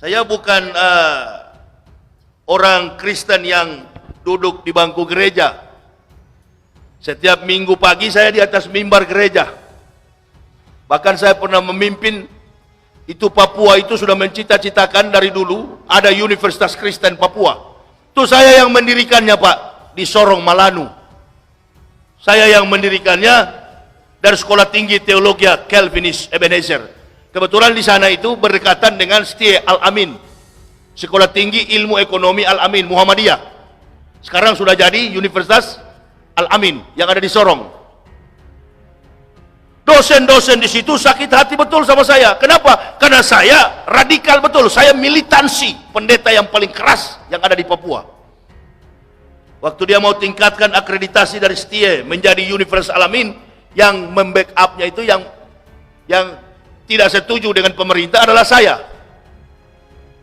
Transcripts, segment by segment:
Saya bukan orang Kristen yang duduk di bangku gereja. Setiap minggu pagi saya di atas mimbar gereja. Bahkan saya pernah memimpin itu Papua itu sudah mencita-citakan dari dulu ada Universitas Kristen Papua. Itu saya yang mendirikannya, Pak, di Sorong, Malanu. Saya yang mendirikannya dari Sekolah Tinggi Teologi Calvinis Ebenezer. Kebetulan di sana itu berdekatan dengan Setie Al-Amin, Sekolah Tinggi Ilmu Ekonomi Al-Amin Muhammadiyah. Sekarang sudah jadi Universitas Al-Amin yang ada di Sorong. Dosen-dosen di situ sakit hati betul sama saya. Kenapa? Karena saya radikal betul. Saya militansi, pendeta yang paling keras yang ada di Papua. Waktu dia mau tingkatkan akreditasi dari Setie menjadi Universitas Al-Amin, yang membackupnya itu yang tidak setuju dengan pemerintah adalah saya.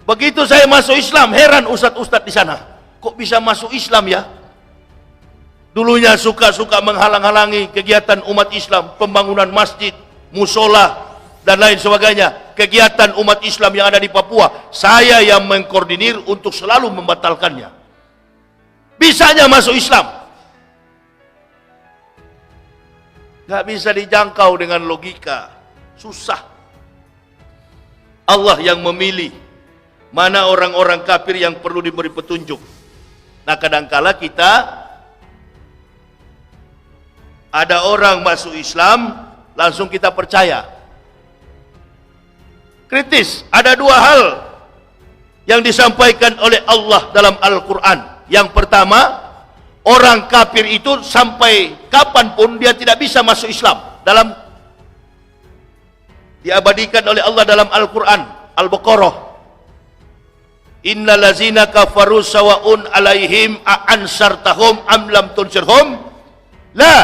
Begitu saya masuk Islam, heran ustadz-ustadz di sana, kok bisa masuk Islam ya? Dulunya suka-suka menghalang-halangi kegiatan umat Islam, pembangunan masjid, musola, dan lain sebagainya. Kegiatan umat Islam yang ada di Papua, saya yang mengkoordinir untuk selalu membatalkannya. Bisanya masuk Islam. Gak bisa dijangkau dengan logika. Susah. Allah yang memilih mana orang-orang kafir yang perlu diberi petunjuk. Nah, kadangkala kita ada orang masuk Islam langsung kita percaya. Kritis. Ada dua hal yang disampaikan oleh Allah dalam Al-Quran. Yang pertama, orang kafir itu sampai kapanpun dia tidak bisa masuk Islam. Diabadikan oleh Allah dalam Al-Quran Al-Baqarah, innal ladzina kafaru sawa'un alaihim a'ansartahum am lam tunsirhum la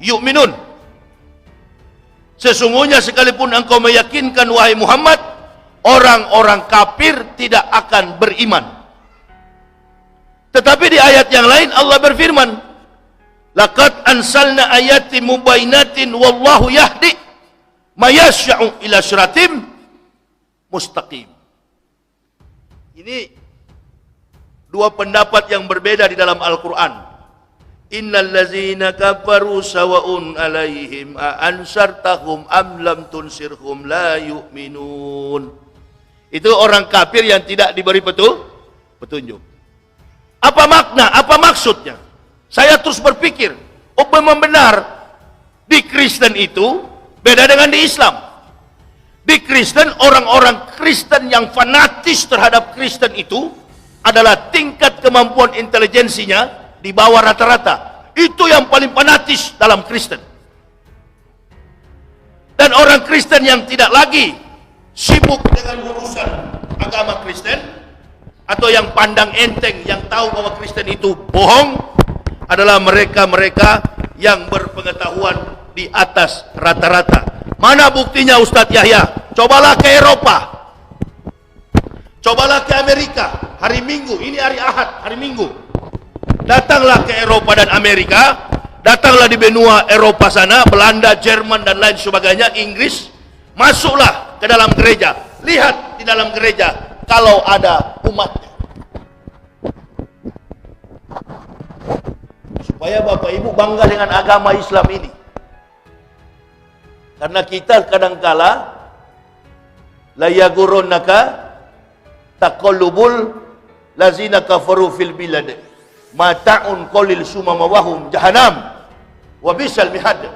yu'minun. Sesungguhnya sekalipun engkau meyakinkan wahai Muhammad, orang-orang kafir tidak akan beriman. Tetapi di ayat yang lain Allah berfirman, laqad ansalna ayatin mubayyinatin wallahu yahdi mayasya'u ila siratim mustaqim. Ini dua pendapat yang berbeda di dalam Al-Quran. Innal ladzina kafaru sawa'un alaihim a'ansartahum am lam tunsirhum la yu'minun. Itu orang kafir yang tidak diberi petunjuk. Apa makna? Apa maksudnya? Saya terus berpikir, oh memang benar di Kristen itu beda dengan di Islam. Di Kristen, orang-orang Kristen yang fanatis terhadap Kristen itu adalah tingkat kemampuan intelijensinya di bawah rata-rata. Itu yang paling fanatis dalam Kristen. Dan orang Kristen yang tidak lagi sibuk dengan urusan agama Kristen, atau yang pandang enteng, yang tahu bahwa Kristen itu bohong, adalah mereka-mereka yang berpengetahuan di atas rata-rata. Mana buktinya Ustadz Yahya? Cobalah ke Eropa, cobalah ke Amerika. Hari Minggu, ini hari Ahad, hari Minggu, datanglah ke Eropa dan Amerika. Datanglah di benua Eropa sana, Belanda, Jerman dan lain sebagainya, Inggris. Masuklah ke dalam gereja, lihat di dalam gereja kalau ada umatnya. Supaya Bapak Ibu bangga dengan agama Islam ini. Karena kita kadangkala la yagurunaka taqallubul lazina kafaru fil bilad mata'un qalil summa wahum jahannam wa bisal mihad.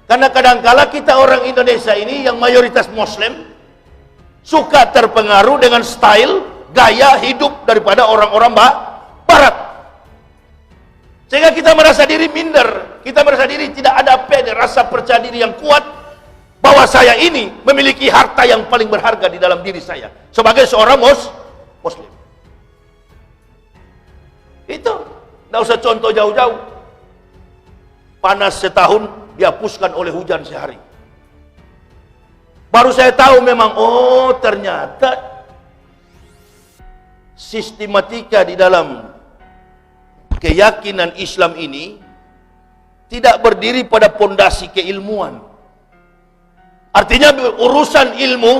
Karena kadangkala kita orang Indonesia ini yang mayoritas Muslim suka terpengaruh dengan style gaya hidup daripada orang-orang barat. Sehingga kita merasa diri minder, kita merasa diri tidak ada rasa percaya diri yang kuat bahwa saya ini memiliki harta yang paling berharga di dalam diri saya sebagai seorang Muslim. Itu tidak usah contoh jauh-jauh. Panas setahun dihapuskan oleh hujan sehari. Baru saya tahu memang, oh ternyata sistematika di dalam keyakinan Islam ini tidak berdiri pada pondasi keilmuan. Artinya urusan ilmu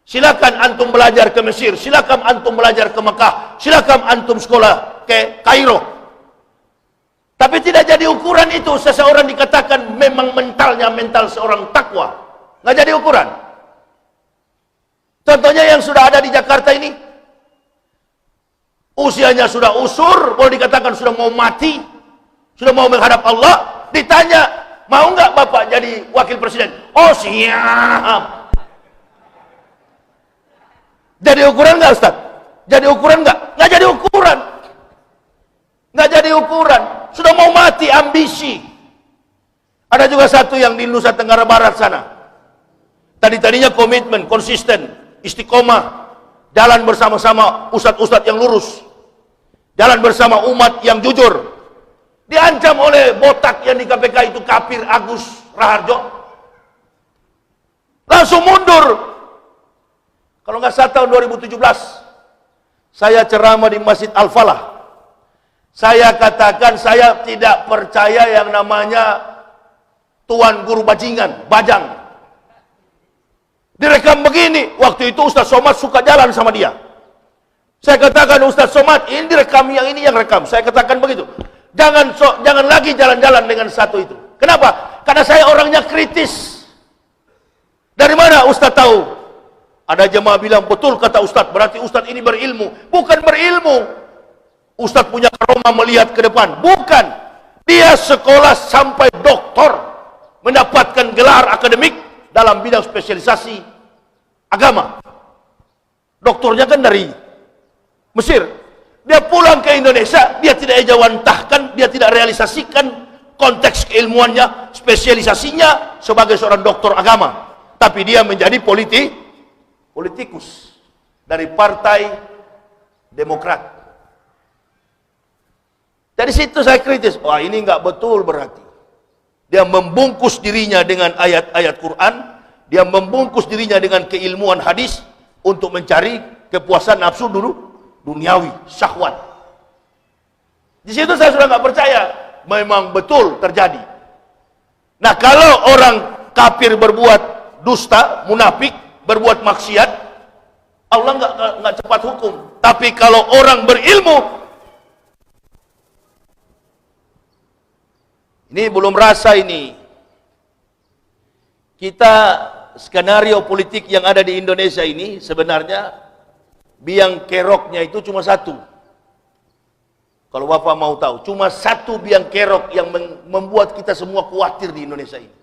Silakan antum belajar ke Mesir, silakan antum belajar ke Mekah, silakan antum sekolah ke Kairo. Tapi tidak jadi ukuran itu seseorang dikatakan memang mentalnya mental seorang takwa. Nggak jadi ukuran. Contohnya yang sudah ada di Jakarta ini, usianya sudah usur, boleh dikatakan sudah mau mati, sudah mau menghadap Allah, ditanya, mau nggak Bapak jadi wakil presiden? Oh siap. Jadi ukuran nggak Ustaz? Jadi ukuran nggak? Nggak jadi ukuran. Nggak jadi ukuran. Sudah mau mati, ambisi. Ada juga satu yang di Nusa Tenggara Barat sana. Tadinya komitmen, konsisten, istiqomah, jalan bersama-sama ustadz-ustadz yang lurus, jalan bersama umat yang jujur. Diancam oleh botak yang di KPK itu, kafir Agus Raharjo. Langsung mundur. Kalau nggak salah tahun 2017, saya ceramah di Masjid Al-Falah. Saya katakan saya tidak percaya yang namanya Tuan Guru Bajingan, Bajang. Direkam begini, waktu itu Ustaz Somad suka jalan sama dia. Saya katakan, Ustaz Somad, ini direkam, yang ini yang rekam. Saya katakan begitu. Jangan lagi jalan-jalan dengan satu itu. Kenapa? Karena saya orangnya kritis. Dari mana Ustaz tahu? Ada jemaah bilang, betul kata Ustaz, berarti Ustaz ini berilmu. Bukan berilmu. Ustaz punya karomah melihat ke depan. Bukan. Dia sekolah sampai doktor, mendapatkan gelar akademik dalam bidang spesialisasi agama. Doktornya kan dari Mesir. Dia pulang ke Indonesia, dia tidak ejawantahkan, dia tidak realisasikan konteks keilmuannya, spesialisasinya sebagai seorang doktor agama. Tapi dia menjadi politikus dari Partai Demokrat. Dari situ saya kritis, wah ini nggak betul berarti. Dia membungkus dirinya dengan ayat-ayat Quran, dia membungkus dirinya dengan keilmuan hadis untuk mencari kepuasan nafsu dulu duniawi, syahwat. Di situ saya sudah nggak percaya, memang betul terjadi. Nah kalau orang kafir berbuat dusta, munafik, berbuat maksiat, Allah nggak cepat hukum. Tapi kalau orang berilmu, ini belum rasa ini. Kita skenario politik yang ada di Indonesia ini sebenarnya biang keroknya itu cuma satu. Kalau Bapak mau tahu, cuma satu biang kerok yang membuat kita semua khawatir di Indonesia ini.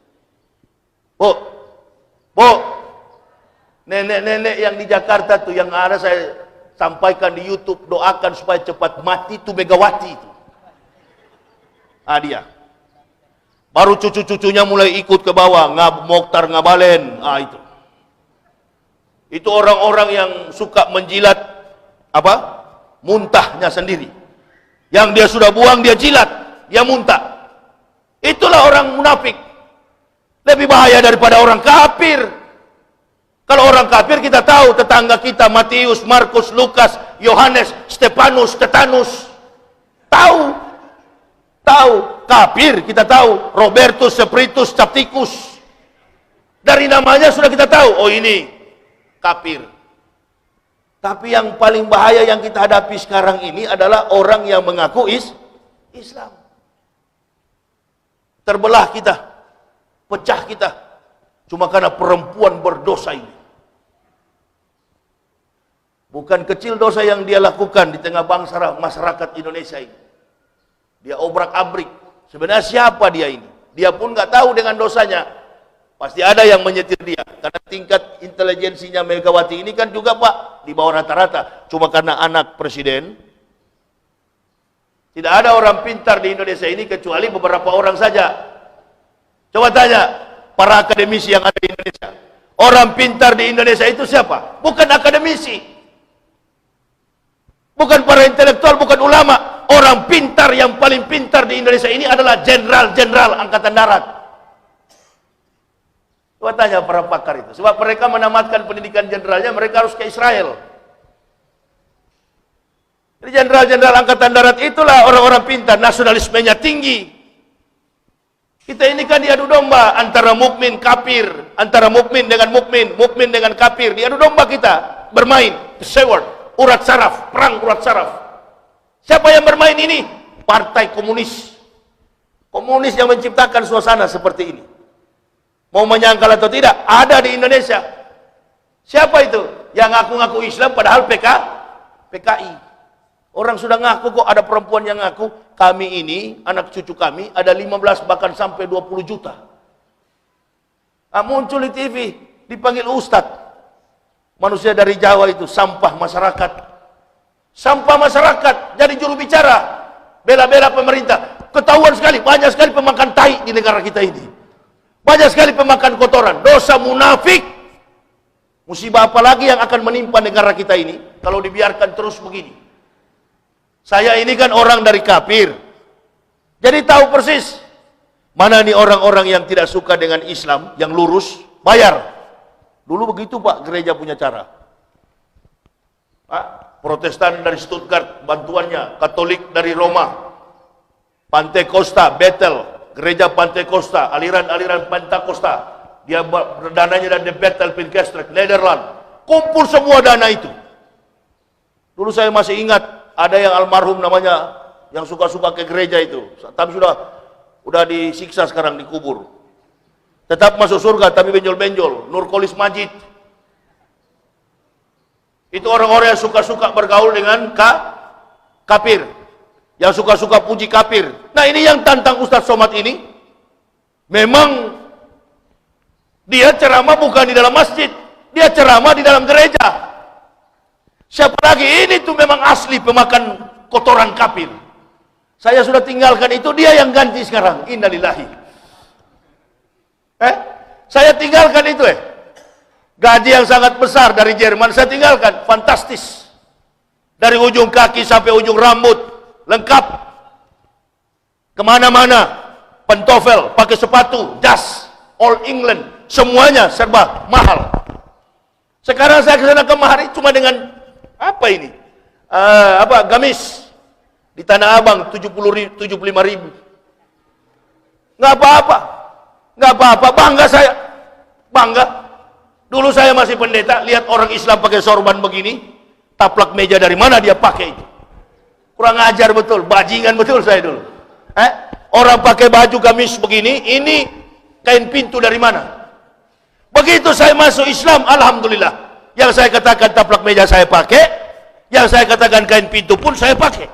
Nenek-nenek yang di Jakarta tuh, yang ada saya sampaikan di YouTube, doakan supaya cepat mati tuh Megawati itu. Dia. Baru cucu-cucunya mulai ikut ke bawah, Mokhtar Ngabalen, itu. Itu orang-orang yang suka menjilat muntahnya sendiri. Yang dia sudah buang dia jilat, dia muntah. Itulah orang munafik. Lebih bahaya daripada orang kafir. Kalau orang kafir kita tahu, tetangga kita Matius, Markus, Lukas, Yohanes, Stefanus, Stetanus. Tahu. Kafir kita tahu, Robertus, Spiritus, Capticus. Dari namanya sudah kita tahu, oh ini kafir. Tapi yang paling bahaya yang kita hadapi sekarang ini adalah orang yang mengaku Islam. Terbelah kita, pecah kita, cuma karena perempuan berdosa ini. Bukan kecil dosa yang dia lakukan di tengah bangsa masyarakat Indonesia ini. Dia obrak-abrik. Sebenarnya siapa dia ini? Dia pun nggak tahu dengan dosanya. Pasti ada yang menyetir dia. Karena tingkat intelijensinya Megawati ini kan juga Pak di bawah rata-rata. Cuma karena anak presiden. Tidak ada orang pintar di Indonesia ini kecuali beberapa orang saja. Coba tanya para akademisi yang ada di Indonesia. Orang pintar di Indonesia itu siapa? Bukan akademisi. Bukan para intelektual, bukan ulama. Orang pintar yang paling pintar di Indonesia ini adalah jenderal-jenderal Angkatan Darat. Coba tanya para pakar itu. Sebab mereka menamatkan pendidikan jenderalnya, mereka harus ke Israel. Jadi jenderal-jenderal Angkatan Darat itulah orang-orang pintar, nasionalismenya tinggi. Kita ini kan diadu domba antara mukmin kafir, antara mukmin dengan mukmin, mukmin dengan kafir. Diadu domba kita bermain sword, urat saraf, perang urat saraf. Siapa yang bermain ini? Partai Komunis. Komunis yang menciptakan suasana seperti ini. Mau menyangkal atau tidak, ada di Indonesia. Siapa itu? Yang ngaku-ngaku Islam padahal PKI. Orang sudah ngaku kok, ada perempuan yang ngaku, kami ini, anak cucu kami, ada 15 bahkan sampai 20 juta. Muncul di TV, dipanggil Ustadz. Manusia dari Jawa itu, sampah masyarakat. Sampah masyarakat, jadi juru bicara. Bela-bela pemerintah. Ketahuan sekali, banyak sekali pemakan tai di negara kita ini. Banyak sekali pemakan kotoran, dosa munafik. Musibah apa lagi yang akan menimpa negara kita ini, kalau dibiarkan terus begini. Saya ini kan orang dari kafir, jadi tahu persis mana nih orang-orang yang tidak suka dengan Islam, yang lurus, bayar. Dulu begitu Pak, gereja punya cara. Protestan dari Stuttgart, bantuannya, Katolik dari Roma, Pantekosta, Bethel, gereja Pantekosta, aliran-aliran Pentakosta, dia dananya dari Bethel, Pinkestrak, Nederland, kumpul semua dana itu. Dulu saya masih ingat, ada yang almarhum namanya, yang suka-suka ke gereja itu, tapi sudah disiksa sekarang, dikubur. Tetap masuk surga, tapi benjol-benjol. Nurkolis Majid. Itu orang-orang yang suka-suka bergaul dengan kafir, yang suka-suka puji kafir. Nah ini yang tantang Ustadz Somad ini, memang dia ceramah bukan di dalam masjid, dia ceramah di dalam gereja. Siapa lagi? Ini tuh memang asli pemakan kotoran kafir. Saya sudah tinggalkan itu, dia yang ganti sekarang. Innalillahi. Saya tinggalkan itu gaji yang sangat besar dari Jerman, saya tinggalkan. Fantastis. Dari ujung kaki sampai ujung rambut, lengkap. Kemana-mana, pentofel, pakai sepatu, jas, all England, semuanya serba mahal. Sekarang saya kesana kemari cuma dengan apa ini? Gamis di Tanah Abang 75.000. Nggak apa-apa, bangga saya, bangga. Dulu saya masih pendeta, lihat orang Islam pakai sorban begini, taplak meja dari mana dia pakai itu? Kurang ajar betul, bajingan betul saya dulu. Orang pakai baju gamis begini, ini kain pintu dari mana? Begitu saya masuk Islam, alhamdulillah. Yang saya katakan taplak meja saya pakai, yang saya katakan kain pintu pun saya pakai.